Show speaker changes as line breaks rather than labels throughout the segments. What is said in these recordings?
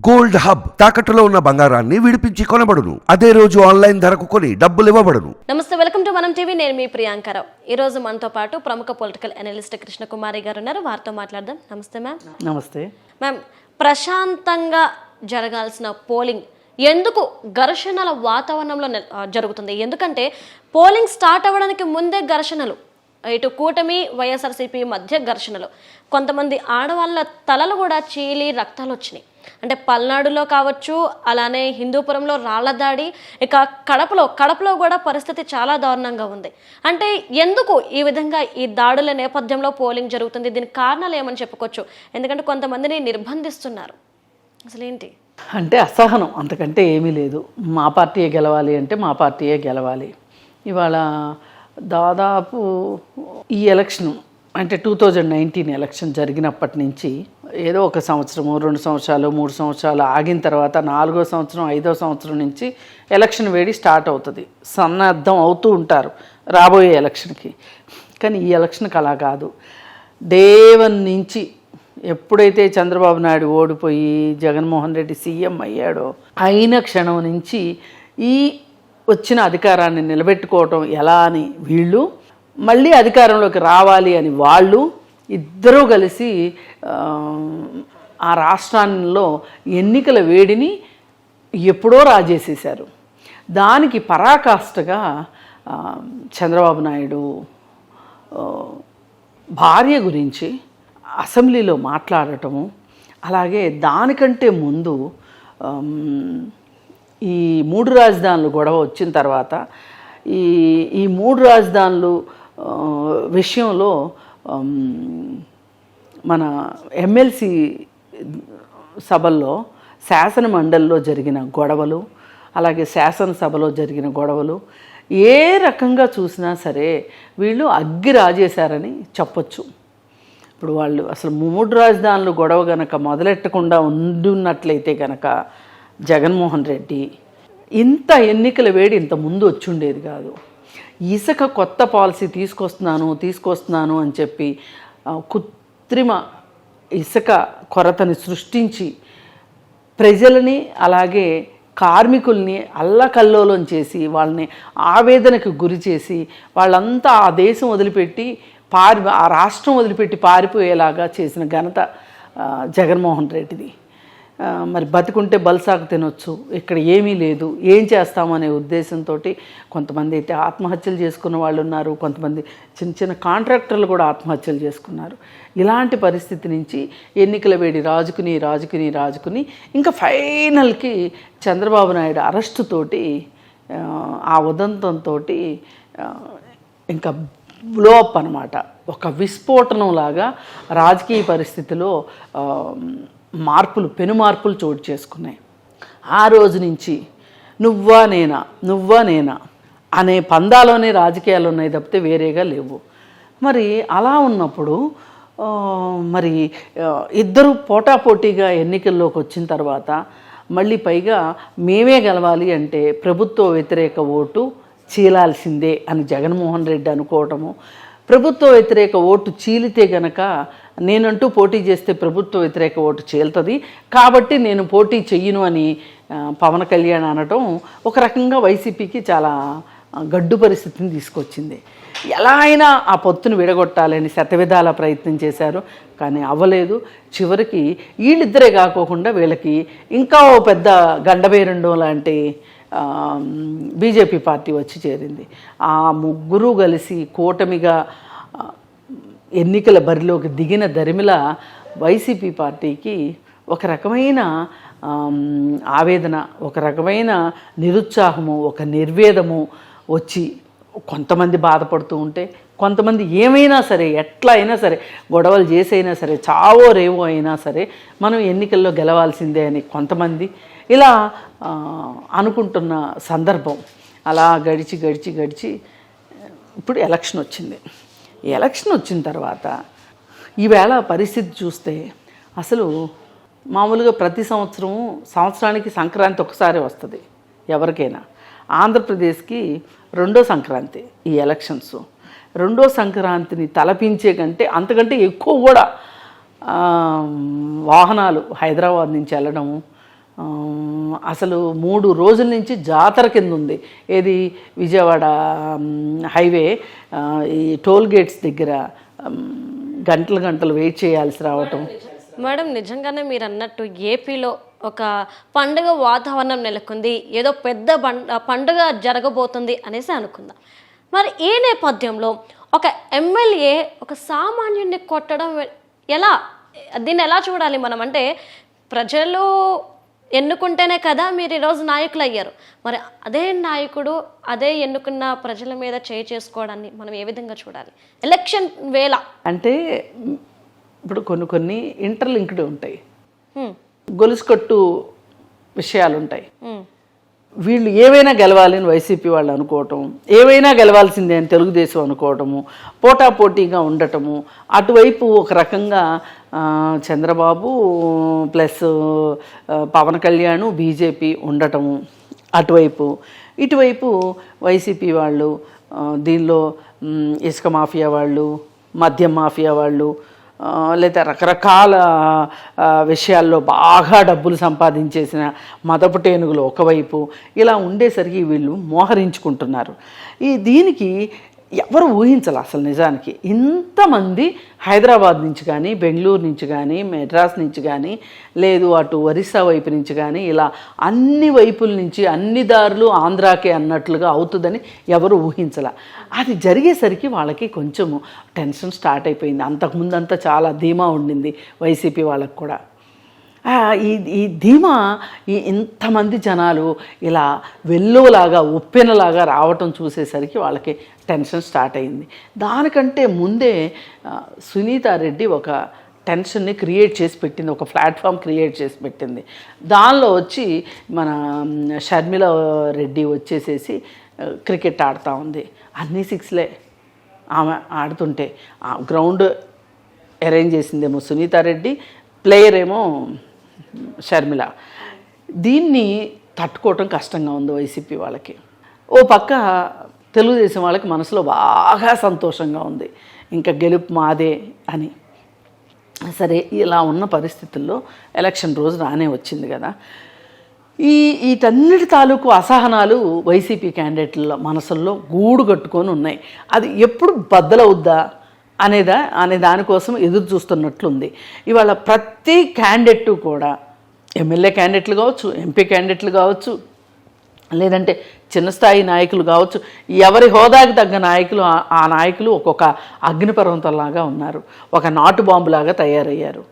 Gold hub తాకట్టులో ఉన్న బంగారాన్ని విడిపించి కొనబడును. అదే రోజు ఆన్లైన్ ధరకు కొని డబ్బులు ఇవ్వబడును.
నమస్తే, వెల్కమ్ టు మనం టీవీ. నేను మీ ప్రియాంకరావు. ఈ రోజు మనతో పాటు ప్రముఖ పొలిటికల్ అనలిస్ట్ కృష్ణకుమారి గారు ఉన్నారు. వారితో మాట్లాడదాం. నమస్తే మ్యామ్.
నమస్తే
మ్యామ్, ప్రశాంతంగా జరగాల్సిన పోలింగ్ ఎందుకు ఘర్షణల వాతావరణంలో జరుగుతుంది? ఎందుకంటే పోలింగ్ స్టార్ట్ అవ్వడానికి ముందే ఘర్షణలు, ఇటు కూటమి వైఎస్ఆర్సీపీ మధ్య ఘర్షణలు, కొంతమంది ఆడవాళ్ళ తలలు కూడా చీలి రక్తాలు వచ్చినాయి. అంటే పల్నాడులో కావచ్చు, అలానే హిందూపురంలో రాళ్ల దాడి, ఇక కడపలో కూడా పరిస్థితి చాలా దారుణంగా ఉంది. అంటే ఎందుకు ఈ విధంగా ఈ దాడుల నేపథ్యంలో పోలింగ్ జరుగుతుంది? దీనికి కారణాలు ఏమని చెప్పుకోవచ్చు? ఎందుకంటే కొంతమందిని నిర్బంధిస్తున్నారు. అసలు ఏంటి
అంటే అసహనం, అంతకంటే ఏమీ లేదు. మా పార్టీయే గెలవాలి అంటే మా పార్టీయే గెలవాలి. ఇవాళ దాదాపు ఈ ఎలక్షన్ అంటే 2019 ఎలక్షన్ జరిగినప్పటి నుంచి ఏదో ఒక సంవత్సరము, 2 సంవత్సరాలు, 3 సంవత్సరాలు ఆగిన తర్వాత 4వ సంవత్సరం, 5వ సంవత్సరం నుంచి ఎలక్షన్ వేడి స్టార్ట్ అవుతుంది. సన్నద్ధం అవుతూ ఉంటారు రాబోయే ఎలక్షన్కి. కానీ ఈ ఎలక్షన్కి అలా కాదు. డే 1 నుంచి ఎప్పుడైతే చంద్రబాబు నాయుడు ఓడిపోయి జగన్మోహన్ రెడ్డి సీఎం అయ్యాడో అయిన క్షణం నుంచి ఈ వచ్చిన అధికారాన్ని నిలబెట్టుకోవటం ఎలా అని వీళ్ళు, మళ్ళీ అధికారంలోకి రావాలి అని వాళ్ళు ఇద్దరూ కలిసి ఆ రాష్ట్రాల్లో ఎన్నికల వేడిని ఎప్పుడో రాజేసేశారు. దానికి పరాకాష్ఠగా చంద్రబాబు నాయుడు భార్య గురించి అసెంబ్లీలో మాట్లాడటము, అలాగే దానికంటే ముందు ఈ 3 రాజధానులు గొడవ వచ్చిన తర్వాత ఈ 3 రాజధానులు విషయంలో మన ఎమ్మెల్సీ సభల్లో, శాసన మండలిలో జరిగిన గొడవలు, అలాగే శాసనసభలో జరిగిన గొడవలు ఏ రకంగా చూసినా సరే వీళ్ళు అగ్గి రాజేశారని చెప్పొచ్చు. ఇప్పుడు వాళ్ళు అసలు 3 రాజధానులు గొడవ గనక మొదలెట్టకుండా ఉండున్నట్లయితే కనుక జగన్మోహన్ రెడ్డి ఇంత ఎన్నికల వేడి ఇంత ముందు వచ్చి ఉండేది కాదు. ఇసుక కొత్త పాలసీ తీసుకొస్తున్నాను అని చెప్పి కృత్రిమ ఇసుక కొరతని సృష్టించి ప్రజలని అలాగే కార్మికుల్ని అల్లకల్లోలం చేసి వాళ్ళని ఆవేదనకు గురి చేసి వాళ్ళంతా ఆ దేశం వదిలిపెట్టి ఆ రాష్ట్రం వదిలిపెట్టి పారిపోయేలాగా చేసిన ఘనత జగన్మోహన్ రెడ్డిది. మరి బతికుంటే బల్సాకు తినొచ్చు, ఇక్కడ ఏమీ లేదు, ఏం చేస్తామనే ఉద్దేశంతో కొంతమంది అయితే ఆత్మహత్యలు చేసుకున్న వాళ్ళు ఉన్నారు. కొంతమంది చిన్న చిన్న కాంట్రాక్టర్లు కూడా ఆత్మహత్యలు చేసుకున్నారు. ఇలాంటి పరిస్థితి నుంచి ఎన్నికల వేడి రాజుకుని ఇంకా ఫైనల్కి చంద్రబాబు నాయుడు అరెస్టుతోటి, ఆ ఉదంతంతో ఇంకా బ్లోఅప్ అనమాట. ఒక విస్ఫోటనంలాగా రాజకీయ పరిస్థితిలో పెను మార్పులు చోటు చేసుకున్నాయి. ఆ రోజు నుంచి నువ్వా నేనా అనే పందాలోనే రాజకీయాలు ఉన్నాయి తప్పితే వేరేగా లేవు. మరి అలా ఉన్నప్పుడు మరి ఇద్దరు పోటాపోటీగా ఎన్నికల్లోకి వచ్చిన తర్వాత మళ్ళీ పైగా మేమే గెలవాలి అంటే ప్రభుత్వ వ్యతిరేక ఓటు చీలాల్సిందే అని జగన్మోహన్ రెడ్డి అనుకోవటము, ప్రభుత్వ వ్యతిరేక ఓటు చీలితే గనక నేనంటూ పోటీ చేస్తే ప్రభుత్వ వ్యతిరేక ఓటు చీలుతుంది కాబట్టి నేను పోటీ చెయ్యను అని పవన్ కళ్యాణ్ అనటం ఒక రకంగా వైసీపీకి చాలా గడ్డు పరిస్థితిని తీసుకొచ్చింది. ఎలా అయినా ఆ పొత్తును విడగొట్టాలని శతవిధాల ప్రయత్నం చేశారు, కానీ అవ్వలేదు. చివరికి వీళ్ళిద్దరే కాకోకుండా వీళ్ళకి ఇంకా ఓ పెద్ద గండబేరుండం లాంటి బీజేపీ పార్టీ వచ్చి చేరింది. ఆ ముగ్గురు కలిసి కూటమిగా ఎన్నికల బరిలోకి దిగిన దరిమిల వైసీపీ పార్టీకి ఒక రకమైన ఆవేదన, ఒక రకమైన నిరుత్సాహము, ఒక నిర్వేదము వచ్చి కొంతమంది బాధపడుతూ ఉంటే, కొంతమంది ఏమైనా సరే ఎట్లా అయినా సరే గొడవలు చేసైనా సరే చావో రేవో అయినా సరే మనం ఎన్నికల్లో గెలవాల్సిందే అని కొంతమంది ఇలా అనుకుంటున్న సందర్భం. అలా గడిచి ఇప్పుడు ఎలక్షన్ వచ్చింది. ఎలక్షన్ వచ్చిన తర్వాత ఈవేళ పరిస్థితి చూస్తే అసలు మామూలుగా ప్రతి సంవత్సరానికి సంక్రాంతి ఒకసారి వస్తుంది ఎవరికైనా. ఆంధ్రప్రదేశ్కి రెండో సంక్రాంతి ఈ ఎలక్షన్స్. రెండో సంక్రాంతిని తలపించే కంటే అంతకంటే ఎక్కువ కూడా వాహనాలు హైదరాబాద్ నుంచి వెళ్ళడము, అసలు 3 రోజుల నుంచి జాతర కింద ఉంది. ఏది విజయవాడ హైవే ఈ టోల్ గేట్స్ దగ్గర గంటలు గంటలు వెయిట్ చేయాల్సి రావటం.
మేడం, నిజంగానే మీరు అన్నట్టు ఏపీలో ఒక పండుగ వాతావరణం నెలకొంది, ఏదో పెద్ద పండుగ జరగబోతుంది అనేసి అనుకుందాం. మరి ఈ నేపథ్యంలో ఒక ఎమ్మెల్యే ఒక సామాన్యుడిని కొట్టడం ఎలా, దీన్ని ఎలా చూడాలి మనం? అంటే ప్రజలు ఎన్నుకుంటేనే కదా మీరు ఈరోజు నాయకులు అయ్యారు. మరి అదే నాయకుడు అదే ఎన్నుకున్న ప్రజల మీద చేసుకోవడాన్ని మనం ఏ విధంగా చూడాలి ఎలక్షన్ వేళ?
అంటే ఇప్పుడు కొన్ని ఇంటర్లింక్డ్ ఉంటాయి, గొలుసుకట్టు విషయాలు ఉంటాయి. వీళ్ళు ఏవైనా గెలవాలని వైసీపీ వాళ్ళు అనుకోవటం, ఏవైనా గెలవాల్సిందే అని తెలుగుదేశం అనుకోవటము, పోటాపోటీగా ఉండటము, అటువైపు ఒక రకంగా చంద్రబాబు ప్లస్ పవన్ కళ్యాణ్ బీజేపీ ఉండటము అటువైపు, ఇటువైపు వైసీపీ వాళ్ళు, దీనిలో ఇసుక మాఫియా వాళ్ళు, మద్యం మాఫియా వాళ్ళు, లేదా రకరకాల విషయాల్లో బాగా డబ్బులు సంపాదించేసిన మదపుటేనుగులు ఒకవైపు, ఇలా ఉండేసరికి వీళ్ళు మోహరించుకుంటున్నారు. దీనికి ఎవరు ఊహించాలి అసలు నిజానికి ఇంతమంది హైదరాబాద్ నుంచి కానీ, బెంగళూరు నుంచి కానీ, మెడ్రాస్ నుంచి కానీ, లేదు అటు ఒరిస్సా వైపు నుంచి కానీ, ఇలా అన్ని వైపుల నుంచి అన్ని దారులు ఆంధ్రాకే అన్నట్లుగా అవుతుందని ఎవరు ఊహించాల. అది జరిగేసరికి వాళ్ళకి కొంచెము టెన్షన్ స్టార్ట్ అయిపోయింది. అంతకుముందంతా చాలా ధీమా ఉండింది వైసీపీ వాళ్ళకు కూడా. ఈ ధీమా ఇంతమంది జనాలు ఇలా వెల్లువలాగా ఉప్పెనలాగా రావటం చూసేసరికి వాళ్ళకి టెన్షన్ స్టార్ట్ అయింది. దానికంటే ముందే సునీతారెడ్డి ఒక టెన్షన్ని క్రియేట్ చేసి పెట్టింది, ఒక ప్లాట్ఫామ్ క్రియేట్ చేసి పెట్టింది. దానిలో వచ్చి మన షర్మిల రెడ్డి వచ్చేసేసి క్రికెట్ ఆడుతూ ఉంది. అన్నీ 6లే ఆమె ఆడుతుంటే గ్రౌండ్ అరేంజ్ చేసిందేమో సునీతారెడ్డి, ప్లేయర్ ఏమో షర్మిల. దీన్ని తట్టుకోవటం కష్టంగా ఉంది వైసీపీ వాళ్ళకి. ఓ పక్క తెలుగుదేశం వాళ్ళకి మనసులో బాగా సంతోషంగా ఉంది, ఇంకా గెలుపు మాదే అని. సరే, ఇలా ఉన్న పరిస్థితుల్లో ఎలక్షన్ రోజు రానే వచ్చింది కదా. వీటన్నిటి తాలూకు అసహనాలు వైసీపీ క్యాండిడేట్ల మనసుల్లో గూడు కట్టుకొని ఉన్నాయి. అది ఎప్పుడు బద్దలవుద్దా అనే దానికోసం ఎదురు చూస్తున్నట్లుంది. ఇవాళ ప్రతి క్యాండిడేట్ కూడా ఎమ్మెల్యే క్యాండిడేట్లు కావచ్చు, ఎంపీ క్యాండిడేట్లు కావచ్చు, లేదంటే చిన్న స్థాయి నాయకులు కావచ్చు, ఎవరి హోదాకి తగ్గ నాయకులు ఆ నాయకులు ఒక్కొక్క అగ్నిపర్వతంలాగా ఉన్నారు, ఒక నాటు బాంబులాగా తయారయ్యారు.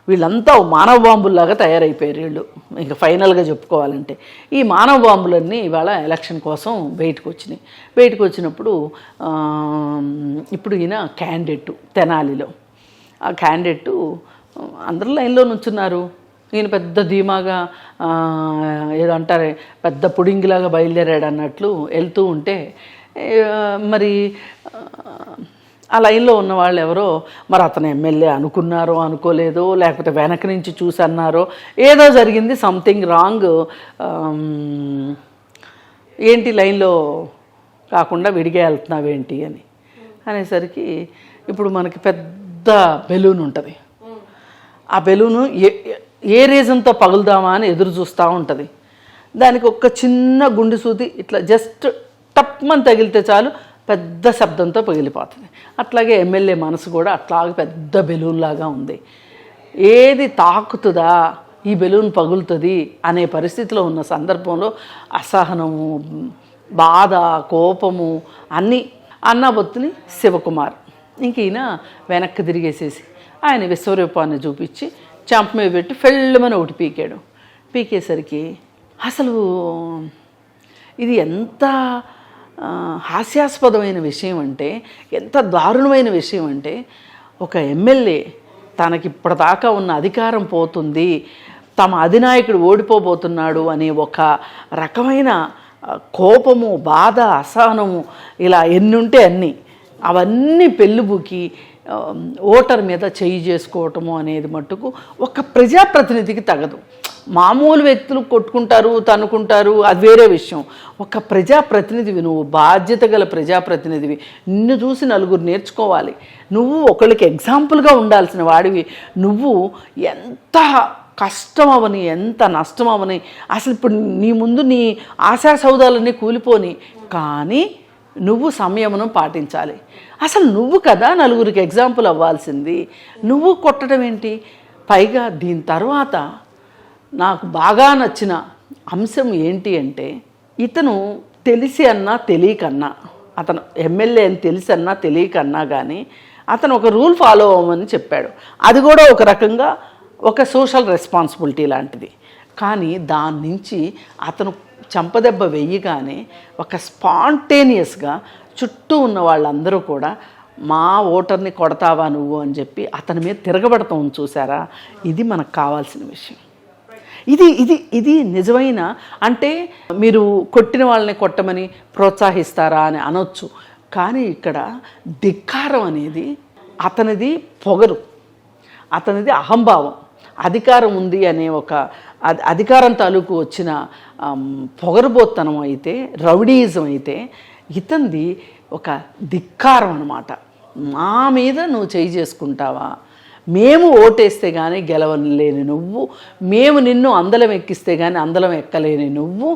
వీళ్ళంతా మానవ బాంబుల్లాగా తయారైపోయారు వీళ్ళు. ఇంకా ఫైనల్గా చెప్పుకోవాలంటే ఈ మానవ బాంబులన్నీ ఇవాళ ఎలక్షన్ కోసం బయటకు వచ్చినప్పుడు ఇప్పుడు ఈయన క్యాండిడేట్ తెనాలిలో, ఆ క్యాండిడేట్ అందరూ లైన్లో నుంచున్నారు. ఈయన పెద్ద ధీమాగా ఏదో అంటారే పెద్ద పుడింగిలాగా బయలుదేరాడు అన్నట్లు వెళ్తూ ఉంటే, మరి ఆ లైన్లో ఉన్న వాళ్ళు ఎవరో మరి అతను ఎమ్మెల్యే అనుకున్నారో అనుకోలేదో, లేకపోతే వెనక నుంచి చూసి అన్నారో, ఏదో జరిగింది, సంథింగ్ రాంగ్. ఏంటి లైన్లో కాకుండా విడిగా వెళ్తున్నావేంటి అనేసరికి ఇప్పుడు మనకి పెద్ద బెలూన్ ఉంటుంది. ఆ బెలూను ఏ రీజన్తో పగులుదామా అని ఎదురు చూస్తూ ఉంటుంది. దానికి ఒక చిన్న గుండె సూది ఇట్లా జస్ట్ టప్మని తగిలితే చాలు పెద్ద శబ్దంతో పగిలిపోతుంది. అట్లాగే ఎమ్మెల్యే మనసు కూడా అట్లాగే పెద్ద బెలూన్ లాగా ఉంది. ఏది తాకుతుందా ఈ బెలూన్ పగులుతుంది అనే పరిస్థితిలో ఉన్న సందర్భంలో అసహనము, బాధ, కోపము అన్నీ అన్నాబొత్తుని శివకుమార్ ఇంక ఈయన వెనక్కి తిరిగేసేసి ఆయన విశ్వరూపాన్ని చూపించి చెంప మీద పెట్టి ఫెళ్ళమని ఒకటి పీకేసరికి అసలు ఇది ఎంత హాస్యాస్పదమైన విషయం అంటే, ఎంత దారుణమైన విషయం అంటే, ఒక ఎమ్మెల్యే తనకిప్పటిదాకా ఉన్న అధికారం పోతుంది, తమ అధినాయకుడు ఓడిపోబోతున్నాడు అనే ఒక రకమైన కోపము, బాధ, అసహనము ఇలా ఎన్ని ఉంటే అన్నీ అవన్నీ పెళ్ళుబుకి ఓటర్ మీద చేయి చేసుకోవటము అనేది మట్టుకు ఒక ప్రజాప్రతినిధికి తగదు. మామూలు వ్యక్తులు కొట్టుకుంటారు, తనుకుంటారు, అది వేరే విషయం. ఒక ప్రజాప్రతినిధివి, నువ్వు బాధ్యత గల ప్రజాప్రతినిధివి, నిన్ను చూసి నలుగురు నేర్చుకోవాలి. నువ్వు ఒకళ్ళకి ఎగ్జాంపుల్గా ఉండాల్సిన వాడివి. నువ్వు ఎంత కష్టం అవని, ఎంత నష్టం అవని, అసలు ఇప్పుడు నీ ముందు నీ ఆశా సౌదాలన్నీ కూలిపోని, కానీ నువ్వు సంయమనం పాటించాలి. అసలు నువ్వు కదా నలుగురికి ఎగ్జాంపుల్ అవ్వాల్సింది, నువ్వు కొట్టడం ఏంటి? పైగా దీని తర్వాత నాకు బాగా నచ్చిన అంశం ఏంటి అంటే, ఇతను తెలిసి అన్నా తెలియకన్నా, అతను ఎమ్మెల్యే అని తెలిసి అన్నా తెలియకన్నా కానీ అతను ఒక రూల్ ఫాలో అవ్వమని చెప్పాడు. అది కూడా ఒక రకంగా ఒక సోషల్ రెస్పాన్సిబిలిటీ లాంటిది. కానీ దాని నుంచి అతను చెంపదెబ్బ వెయ్యగానే ఒక స్పాంటేనియస్గా చుట్టూ ఉన్న వాళ్ళందరూ కూడా మా ఓటర్ని కొడతావా నువ్వు అని చెప్పి అతని మీద తిరగబడతాం చూసారా, ఇది మనకు కావాల్సిన విషయం. ఇది ఇది ఇది నిజమైన, అంటే మీరు కొట్టిన వాళ్ళని కొట్టమని ప్రోత్సహిస్తారా అని అనొచ్చు, కానీ ఇక్కడ ధిక్కారం అనేది అతనిది పొగరు, అతనిది అహంభావం. అధికారం ఉంది అనే ఒక అధికారం తాలూకు వచ్చిన పొగరుబోత్తనం అయితే, రౌడీయిజం అయితే, ఇతనిది ఒక ధిక్కారం అన్నమాట. మా మీద నువ్వు చేయి చేసుకుంటావా, మేము ఓటేస్తే కానీ గెలవలేని నువ్వు, మేము నిన్ను అందలం ఎక్కిస్తే కానీ అందలం ఎక్కలేని నువ్వు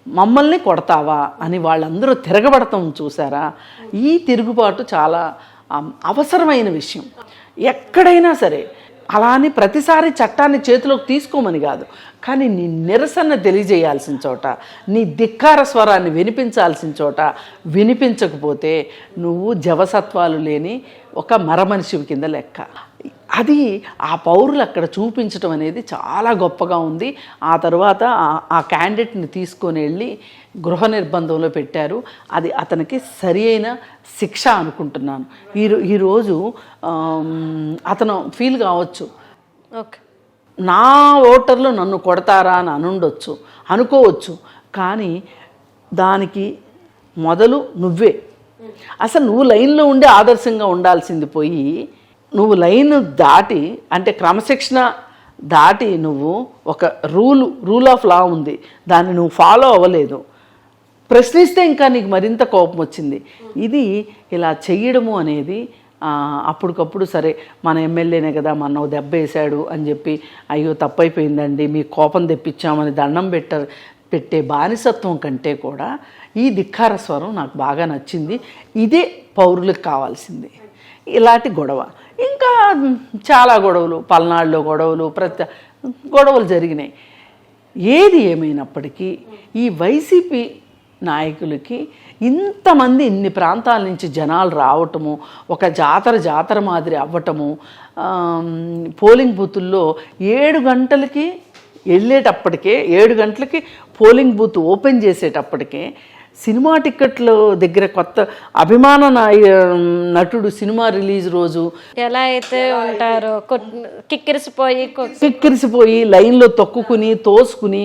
మమ్మల్ని కొడతావా అని వాళ్ళందరూ తిరగబడతాం చూసారా. ఈ తిరుగుబాటు చాలా అవసరమైన విషయం. ఎక్కడైనా సరే అలా అని ప్రతిసారి చట్టాన్ని చేతిలోకి తీసుకోమని కాదు, కానీ నీ నిరసన తెలియజేయాల్సిన చోట, నీ ధిక్కార స్వరాన్ని వినిపించాల్సిన చోట వినిపించకపోతే నువ్వు జవసత్వాలు లేని ఒక మరమనిషి కింద లెక్క. అది ఆ పౌరులు అక్కడ చూపించడం అనేది చాలా గొప్పగా ఉంది. ఆ తర్వాత ఆ క్యాండిడేట్ని తీసుకొని వెళ్ళి గృహ నిర్బంధంలో పెట్టారు. అది అతనికి సరి అయిన శిక్ష అనుకుంటున్నాను. ఈరోజు అతను ఫీల్ కావచ్చు,
ఓకే
నా ఓటర్లు నన్ను కొడతారా అని అనుండొచ్చు, అనుకోవచ్చు, కానీ దానికి మొదలు నువ్వే. అసలు నువ్వు లైన్లో ఉండి ఆదర్శంగా ఉండాల్సింది పోయి, నువ్వు లైన్ దాటి, అంటే క్రమశిక్షణ దాటి నువ్వు ఒక రూల్ ఆఫ్ లా ఉంది, దాన్ని నువ్వు ఫాలో అవ్వలేదు, ప్రశ్నిస్తే ఇంకా నీకు మరింత కోపం వచ్చింది. ఇది ఇలా చెయ్యడము అనేది అప్పటికప్పుడు సరే మన ఎమ్మెల్యేనే కదా మన దెబ్బ వేశాడు అని చెప్పి అయ్యో తప్పైపోయిందండి మీ కోపం తెప్పించామని దండం పెట్టే బానిసత్వం కంటే కూడా ఈ ధిక్కార స్వరం నాకు బాగా నచ్చింది. ఇదే పౌరులకు కావాల్సింది. ఇలాంటి గొడవ ఇంకా చాలా గొడవలు, పల్నాడులో గొడవలు, గొడవలు జరిగినాయి. ఏది ఏమైనప్పటికీ ఈ వైసీపీ నాయకులకి ఇంతమంది ఇన్ని ప్రాంతాల నుంచి జనాలు రావటము, ఒక జాతర మాదిరి అవ్వటము, పోలింగ్ బూతుల్లో 7 గంటలకి వెళ్ళేటప్పటికే, 7 గంటలకి పోలింగ్ బూత్ ఓపెన్ చేసేటప్పటికే సినిమా టిక్కెట్ల దగ్గర కొత్త అభిమాన నటుడు సినిమా రిలీజ్ రోజు
ఎలా అయితే ఉంటారో కిక్కిరిసిపోయి
లైన్లో తొక్కుకుని తోసుకుని,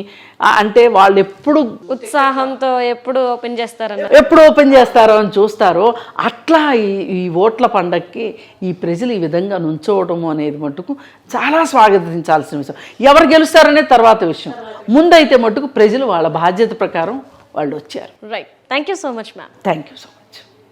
అంటే వాళ్ళు ఎప్పుడు
ఉత్సాహంతో ఎప్పుడు ఓపెన్
చేస్తారో అని చూస్తారో, అట్లా ఈ ఓట్ల పండక్కి ఈ ప్రజలు ఈ విధంగా నుంచోవటము అనేది మటుకు చాలా స్వాగతించాల్సిన విషయం. ఎవరు గెలుస్తారనే తర్వాత విషయం. ముందైతే మటుకు ప్రజలు వాళ్ళ బాధ్యత ప్రకారం వాళ్ళు వచ్చారు.
Right. Thank you so much ma'am.
Thank you so much.